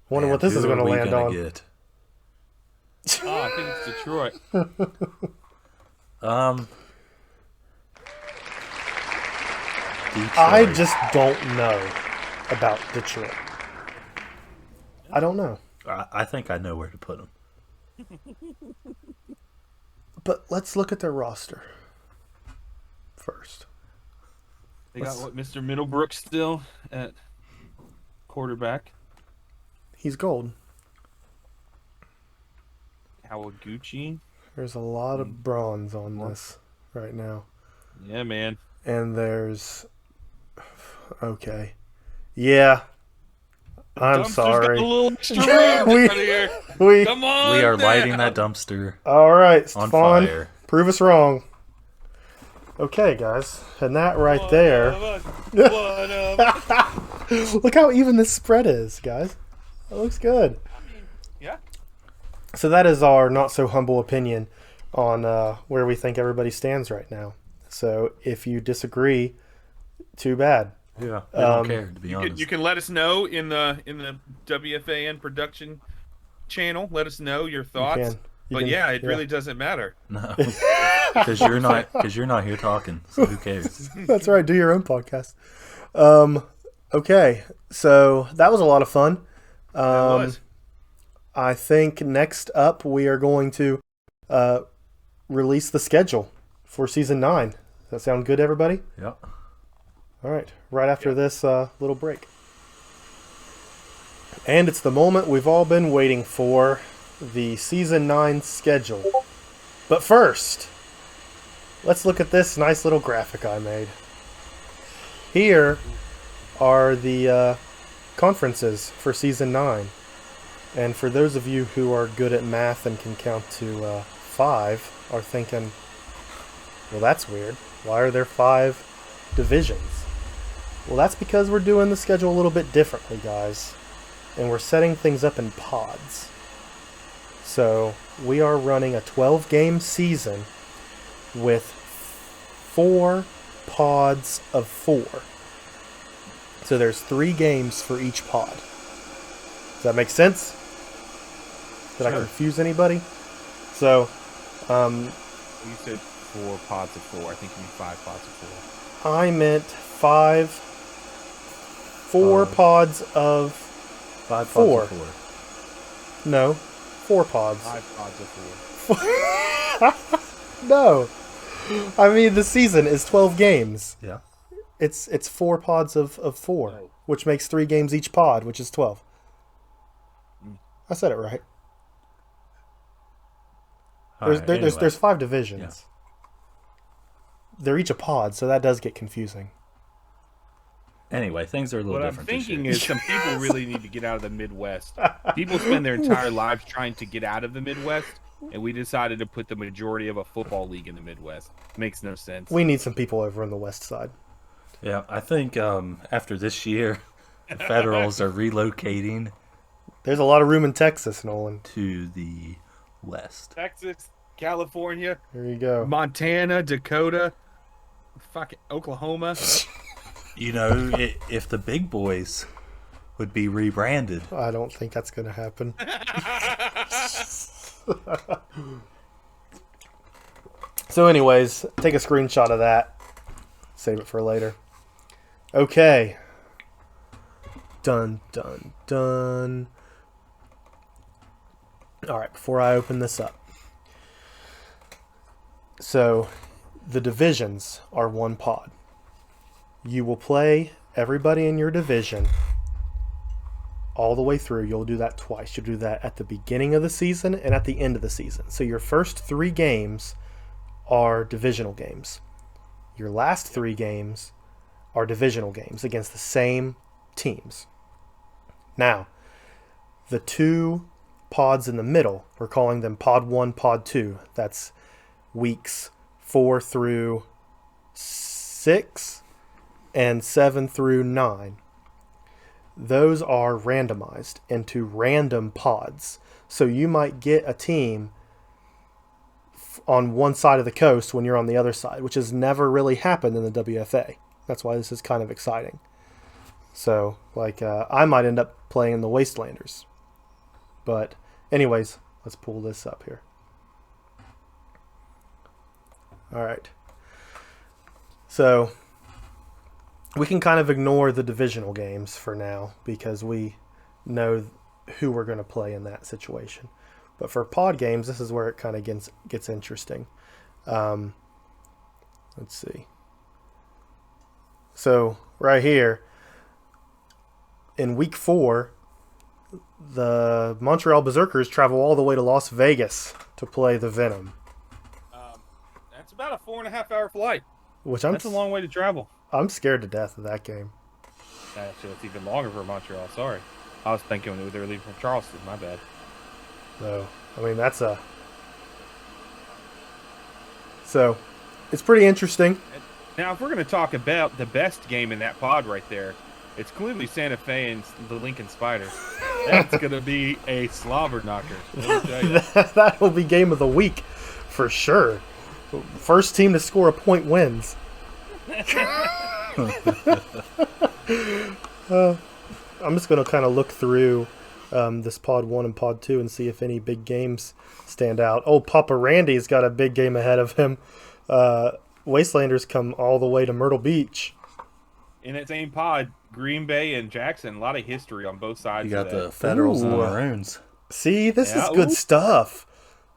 Wonder what this is going to land on. Get? I think it's Detroit. Detroit. I just don't know about Detroit. I don't know. I think I know where to put them. But let's look at their roster first. They got Mr. Middlebrook still at quarterback. He's gold. Kawaguchi. There's a lot of bronze on this right now. Yeah, man. And there's... Okay. Yeah. I'm sorry. Got a little extra we Come on. We are lighting that dumpster. All right, on Stefan, fire. Prove us wrong. Okay, guys. And that right there... Look how even this spread is, guys. That looks good. Yeah. So that is our not-so-humble opinion on where we think everybody stands right now. So if you disagree, too bad. Yeah, I don't care, to be honest. You can let us know in the WFAN production channel. Let us know your thoughts. It really doesn't matter. No, because you're not here talking. So who cares? That's right. Do your own podcast. Okay, so that was a lot of fun. I think next up we are going to release the schedule for season 9. Does that sound good, everybody? Yep. All right, right after this little break. And it's the moment we've all been waiting for, the season 9 schedule. But first, let's look at this nice little graphic I made. Here are the conferences for Season 9. And for those of you who are good at math and can count to 5, are thinking, well, that's weird. Why are there 5 divisions? Well, that's because we're doing the schedule a little bit differently, guys. And we're setting things up in pods. So we are running a 12-game season with 4 pods of 4. So there's 3 games for each pod. Does that make sense? Did I confuse anybody? So, You said 4 pods of 4. I think you mean 5 pods of 4. I meant 4 pods of 5 4. pods of 4. No, 4 pods. 5 pods of 4. No, I mean the season is 12 games. Yeah. It's 4 pods of 4, which makes 3 games each pod, which is 12. I said it right. There's 5 divisions. Yeah. They're each a pod, so that does get confusing. Anyway, things are a little different. What I'm thinking is some people really need to get out of the Midwest. People spend their entire lives trying to get out of the Midwest, and we decided to put the majority of a football league in the Midwest. Makes no sense. We need some people over on the West side. Yeah, I think after this year, the Federals are relocating. There's a lot of room in Texas, Nolan. To the West. Texas, California. There you go. Montana, Dakota, fucking Oklahoma. You know, if the big boys would be rebranded. I don't think that's going to happen. So anyways, take a screenshot of that. Save it for later. Okay. Dun, dun, dun. Alright, before I open this up. So, the divisions are 1 pod. You will play everybody in your division all the way through. You'll do that twice. You'll do that at the beginning of the season and at the end of the season. So your first 3 games are divisional games. Your last 3 games are divisional games against the same teams. Now, the 2 pods in the middle, we're calling them pod 1, pod 2. That's weeks 4 through 6 and 7 through 9. Those are randomized into random pods. So you might get a team on one side of the coast when you're on the other side, which has never really happened in the WFA. That's why this is kind of exciting. So, like, I might end up playing the Wastelanders. But, anyways, let's pull this up here. Alright. So, we can kind of ignore the divisional games for now because we know who we're going to play in that situation. But for pod games, this is where it kind of gets interesting. Let's see. So, right here, in week 4, the Montreal Berserkers travel all the way to Las Vegas to play the Venom. That's about a 4.5-hour flight. That's a long way to travel. I'm scared to death of that game. Actually, it's even longer for Montreal. Sorry. I was thinking they were leaving from Charleston. My bad. No. I mean, So, it's pretty interesting. Now, if we're going to talk about the best game in that pod right there, it's clearly Santa Fe and the Lincoln Spiders. That's going to be a slobber knocker. That will be game of the week for sure. First team to score a point wins. I'm just going to kind of look through this pod 1 and pod 2 and see if any big games stand out. Oh, Papa Randy's got a big game ahead of him. Wastelanders come all the way to Myrtle Beach. In that same pod, Green Bay and Jackson, a lot of history on both sides. You got the Federals and the Maroons. See, this is good stuff.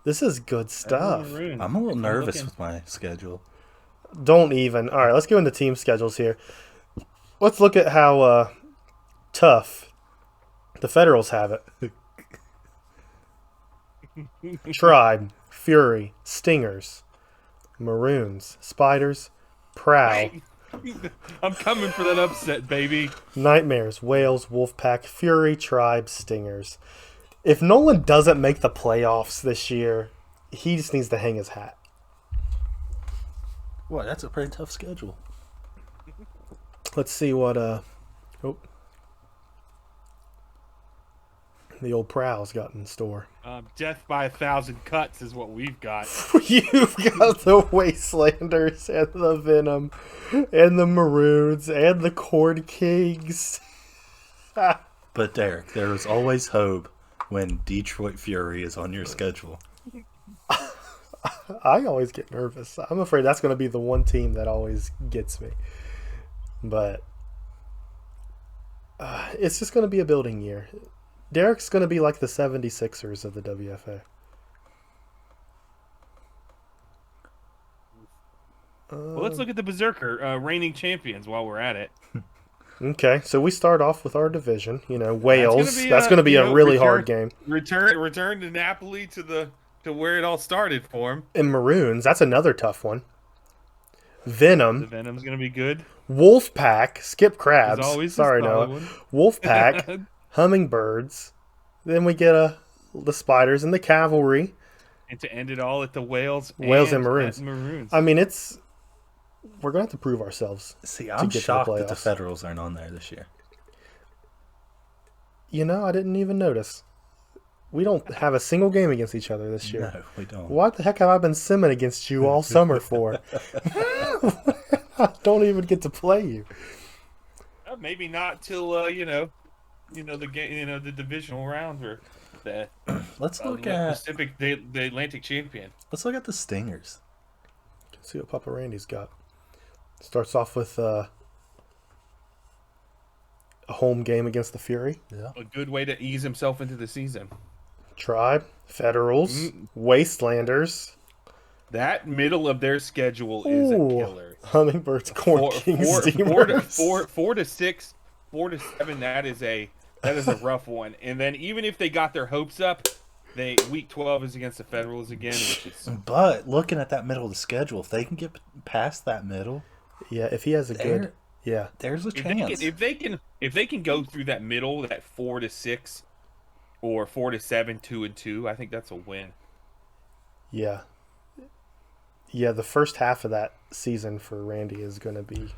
This is good stuff. I'm a little nervous with my schedule. Don't even. All right, let's go into team schedules here. Let's look at how tough the Federals have it. Tribe, Fury, Stingers, Maroons, Spiders, Prowl, I'm coming for that upset, baby. Nightmares, Whales, Wolfpack, Fury, Tribe, Stingers. If Nolan doesn't make the playoffs this year, he just needs to hang his hat. Boy, that's a pretty tough schedule. Let's see what the old Prowl's got in store. Death by 1,000 cuts is what we've got. You've got the Wastelanders and the Venom and the Maroons and the Corn Kings. But Derek, there is always hope when Detroit Fury is on your schedule. I always get nervous. I'm afraid that's going to be the one team that always gets me. But it's just going to be a building year. Derek's going to be like the 76ers of the WFA. Well, let's look at the Berserker reigning champions while we're at it. Okay, so we start off with our division. Wales. That's That's going to be a really hard game. Return to Napoli to where it all started for him. And Maroons. That's another tough one. Venom. The Venom's going to be good. Wolfpack. Skip Crabs. As always, Sorry, Noah. Wolfpack. Hummingbirds. Then we get the Spiders and the Cavalry. And to end it all at the Whales and Maroons. I mean, we're going to have to prove ourselves. See, I'm shocked that the Federals aren't on there this year. I didn't even notice. We don't have a single game against each other this year. No, we don't. What the heck have I been simming against you all summer for? I don't even get to play you. Maybe not till the game, the divisional round or the let's look at Pacific, the Atlantic champion. Let's look at the Stingers. Let's see what Papa Randy's got. Starts off with a home game against the Fury. Yeah, a good way to ease himself into the season. Tribe, Federals, Wastelanders. That middle of their schedule is a killer. Hummingbirds, Corn Kings, Steamers. 4 to 6, 4 to 7. That is a rough one. And then even if they got their hopes up, week 12 is against the Federals again, which is. But looking at that middle of the schedule, if they can get past that middle, if he has a good, there's a chance. If they can go through that middle, that 4 to 6, or 4 to 7, 2-2, I think that's a win. Yeah. Yeah, the first half of that season for Randy is going to be.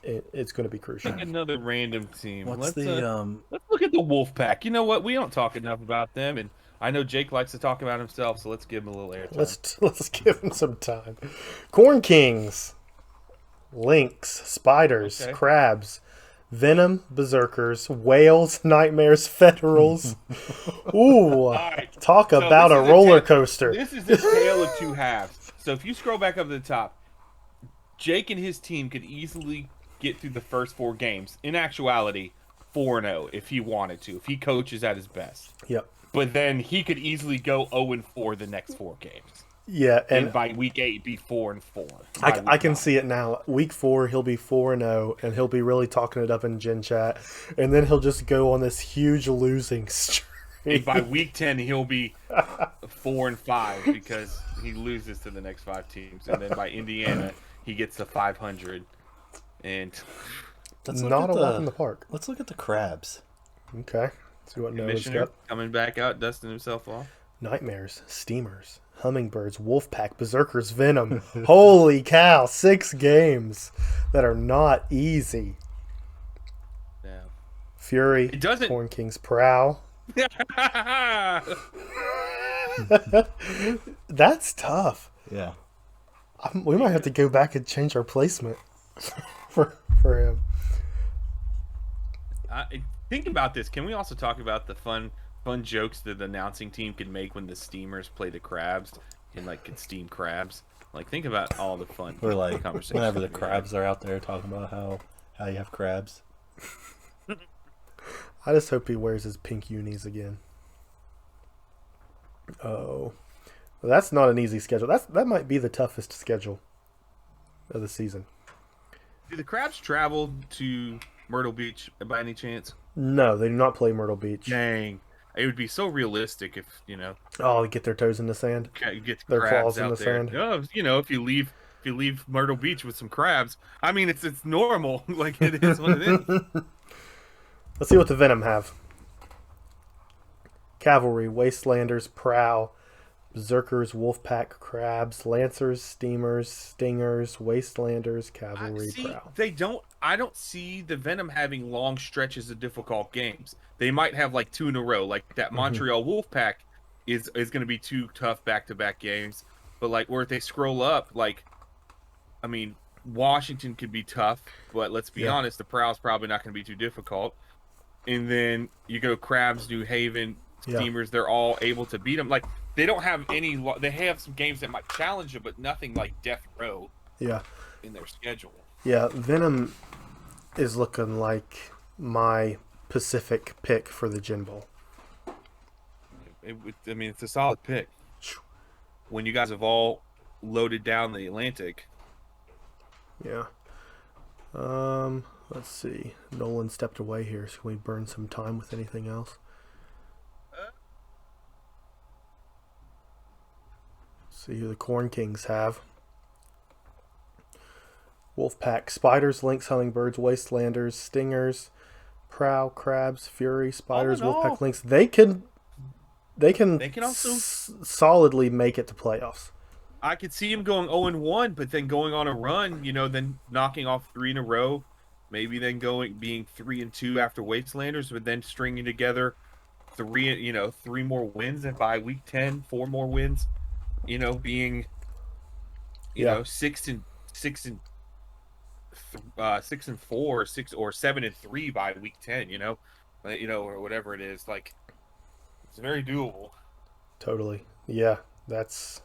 It's going to be crucial. Another random team. Let's look at the Wolfpack. You know what? We don't talk enough about them, and I know Jake likes to talk about himself, so let's give him a little airtime. Let's give him some time. Corn Kings, Lynx, Spiders, Crabs, Venom, Berserkers, Whales, Nightmares, Federals. Ooh, talk about a roller coaster. This is a tale of two halves. So if you scroll back up to the top, Jake and his team could easily get through the first 4 games. In actuality, 4-0 if he wanted to, if he coaches at his best. Yep. But then he could easily go 0-4 the next 4 games. Yeah, and by week 8 be 4-4. I can see it now. Week 4 he'll be 4-0, and he'll be really talking it up in Gen Chat, and then he'll just go on this huge losing streak. And by week 10 he'll be 4-5 because he loses to the next 5 teams, and then by Indiana he gets to 500. And that's not a walk in the park. Let's look at the Crabs. Okay. See what Noah's got. Coming back out, dusting himself off. Nightmares, Steamers, Hummingbirds, Wolfpack, Berserkers, Venom. Holy cow, 6 games that are not easy. Yeah. Fury, Corn Kings, Prowl. That's tough. Yeah. We might have to go back and change our placement for him. Think about this. Can we also talk about the fun jokes that the announcing team could make when the Steamers play the Crabs and could steam crabs? Think about all the fun. Or conversations whenever the Crabs are out there talking about how you have crabs. I just hope he wears his pink unis again. Oh, well, that's not an easy schedule. That might be the toughest schedule of the season. Do the Crabs travel to Myrtle Beach by any chance? No, they do not play Myrtle Beach. Dang. It would be so realistic if, Oh, get their toes in the sand? Get their crabs claws in the there. sand. If you leave if you leave Myrtle Beach with some crabs. I mean, it's normal. Like, it is what it is. Let's see what the Venom have. Cavalry, Wastelanders, Prow, Berserkers, Wolfpack, Crabs, Lancers, Steamers, Stingers, Wastelanders, Cavalry, Prow. I don't see the Venom having long stretches of difficult games. They might have like 2 in a row, like that Montreal Wolfpack is going to be 2 tough back-to-back games. But like where if they scroll up, like, I mean, Washington could be tough, but let's be honest, the Prow's probably not going to be too difficult. And then you go Crabs, New Haven, Steamers, they're all able to beat them. Like, they don't have any, they have some games that might challenge them, but nothing like death row in their schedule. Yeah, Venom is looking like my Pacific pick for the Gin Bowl. I mean, it's a solid pick. When you guys have all loaded down the Atlantic. Yeah. Let's see. Nolan stepped away here, so can we burn some time with anything else? See who the Corn Kings have. Wolfpack, Spiders, Lynx, Hummingbirds, Wastelanders, Stingers, Prow, Crabs, Fury, Spiders, Wolfpack, Lynx. They can also solidly make it to playoffs. I could see him going 0-1, but then going on a run, then knocking off 3 in a row, maybe then being 3-2 after Wastelanders, but then stringing together 3 more wins, and by week 10, 4 more wins, being 6-4, 6 or 7-3 by week 10, or whatever it is. Like, it's very doable. Totally. Yeah, that's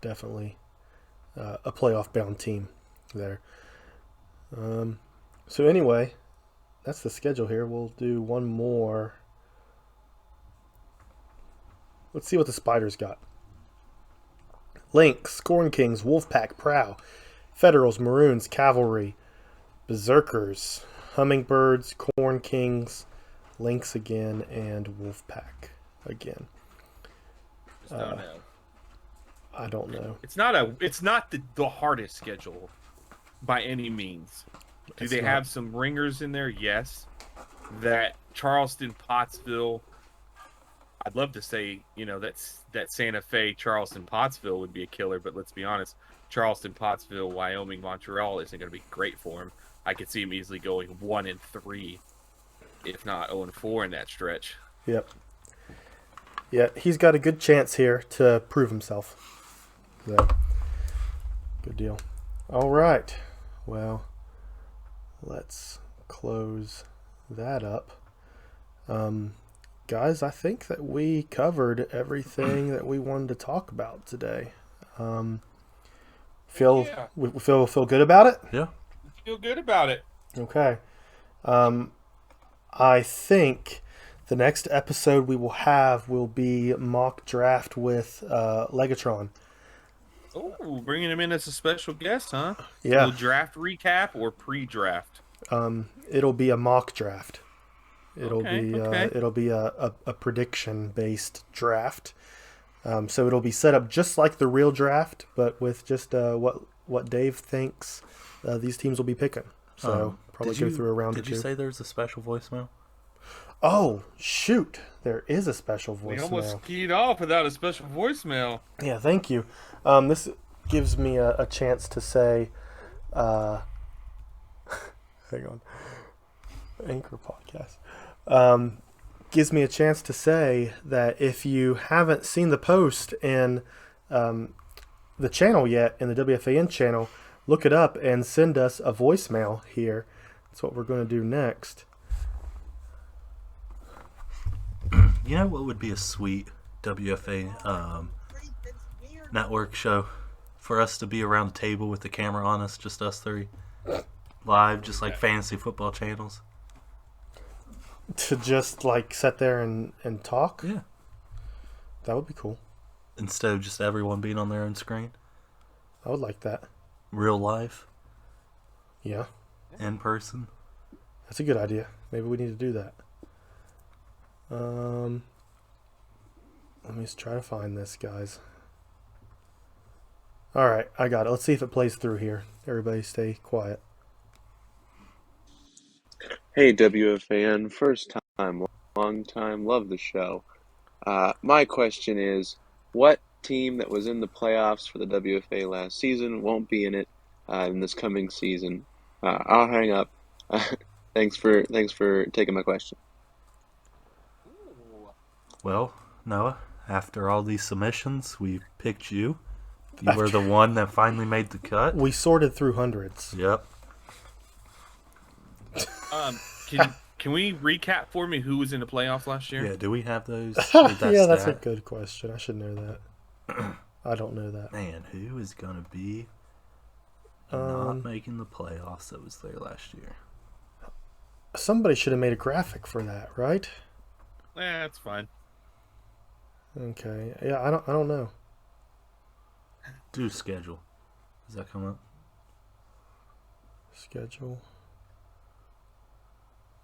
definitely a playoff-bound team there. So anyway, that's the schedule here. We'll do one more. Let's see what the Spiders got. Lynx, Corn Kings, Wolfpack, Prow, Federals, Maroons, Cavalry, Berserkers, Hummingbirds, Corn Kings, Lynx again, and Wolfpack again. I don't know. It's not the hardest schedule by any means. Do they have some ringers in there? Yes. That Charleston, Pottsville. I'd love to say, that Santa Fe, Charleston, Pottsville would be a killer, but let's be honest, Charleston, Pottsville, Wyoming, Montreal isn't going to be great for him. I could see him easily going 1-3, if not 0-4 in that stretch. Yep. Yeah, he's got a good chance here to prove himself. So, good deal. All right. Well, let's close that up. Guys, I think that we covered everything that we wanted to talk about today. Feel good about it? Yeah. Feel good about it. Okay. I think the next episode we will be mock draft with Legatron. Oh, bringing him in as a special guest, huh? Yeah. Will draft recap or pre-draft? It'll be a mock draft. It'll be a prediction based draft. So it'll be set up just like the real draft, but with just what Dave thinks these teams will be picking. So probably go through a round or two. Did you say there's a special voicemail? Oh shoot! There is a special voicemail. We almost keyed off without a special voicemail. Yeah, thank you. This gives me a chance to say, hang on, Anchor Podcast. Gives me a chance to say that if you haven't seen the post in the channel yet, in the WFAN channel, look it up and send us a voicemail here. That's what we're going to do next. You know what would be a sweet WFA network show? For us to be around the table with the camera on us, just us three. Live, just like fantasy football channels. To just like sit there and talk? Yeah. That would be cool. Instead of just everyone being on their own screen. I would like that. Real life. Yeah. In person. That's a good idea. Maybe we need to do that. Let me just try to find this, guys. All right, I got it. Let's see if it plays through here. Everybody stay quiet. Hey, WFAN, first time, long time, love the show. My question is, what team that was in the playoffs for the WFA last season won't be in it in this coming season? I'll hang up. Thanks for taking my question. Well, Noah, after all these submissions, we picked you. You were the one that finally made the cut. We sorted through hundreds. Yep. Can we recap for me who was in the playoffs last year? Yeah, do we have those? Yeah, that's a good question. I should know that. I don't know that. Man, who is going to be not making the playoffs that was there last year? Somebody should have made a graphic for that, right? That's fine. Okay. Yeah, I don't know. Do schedule. Does that come up? Schedule.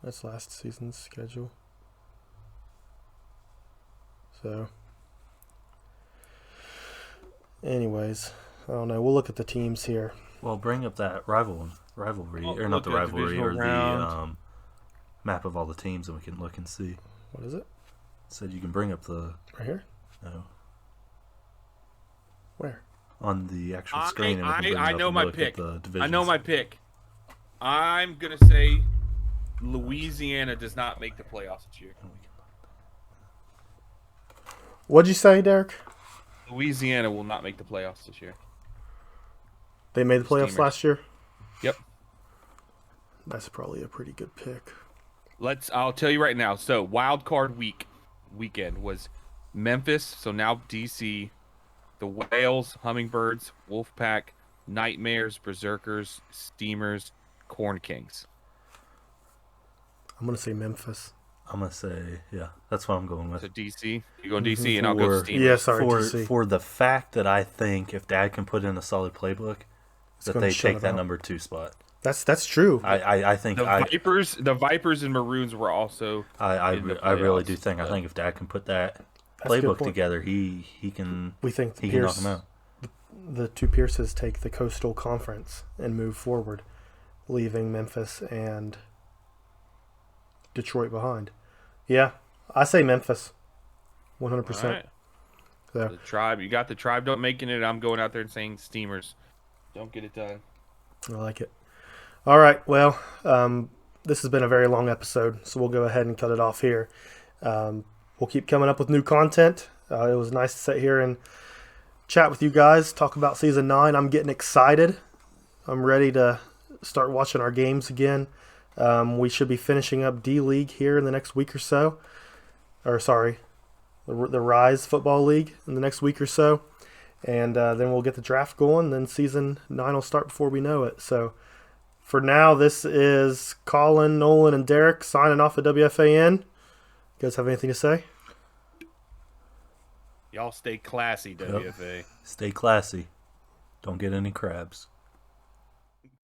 That's last season's schedule. So, anyways, I don't know. We'll look at the teams here. Well, bring up that rivalry, or not the rivalry, or the map of all the teams, and we can look and see. What is it? Said you can bring up the right here. No. Where? On the actual screen. I know my pick. I know my pick. I'm gonna say Louisiana does not make the playoffs this year. What'd you say, Derek? Louisiana will not make the playoffs this year. They made the playoffs last year? Yep. That's probably a pretty good pick. I'll tell you right now. So wild card weekend was Memphis, so now DC, the Whales, Hummingbirds, Wolfpack, Nightmares, Berserkers, Steamers, Corn Kings. I'm going to say Memphis. I'm going to say, yeah, that's what I'm going with. So DC? You're going DC, and I'll go Steamers. Yeah, sorry, DC. For the fact that I think if Dad can put in a solid playbook, that they take that number 2 spot. That's true. I think the Vipers and Maroons were also. I really do think. I think if Dad can put that playbook together, he can. We think he can knock them out. The two Pierces take the Coastal Conference and move forward, leaving Memphis and Detroit behind. Yeah, I say Memphis, 100%. Right. So. The Tribe, you got the Tribe not making it. I'm going out there and saying Steamers. Don't get it done. I like it. All right, well, this has been a very long episode, so we'll go ahead and cut it off here. We'll keep coming up with new content. It was nice to sit here and chat with you guys, talk about Season 9. I'm getting excited. I'm ready to start watching our games again. We should be finishing up D-League here in the next week or so. Or, sorry, the Rise Football League in the next week or so. And then we'll get the draft going. Then Season 9 will start before we know it. So, for now, this is Colin, Nolan, and Derek signing off at WFAN. You guys have anything to say? Y'all stay classy, WFA. Yep. Stay classy. Don't get any crabs.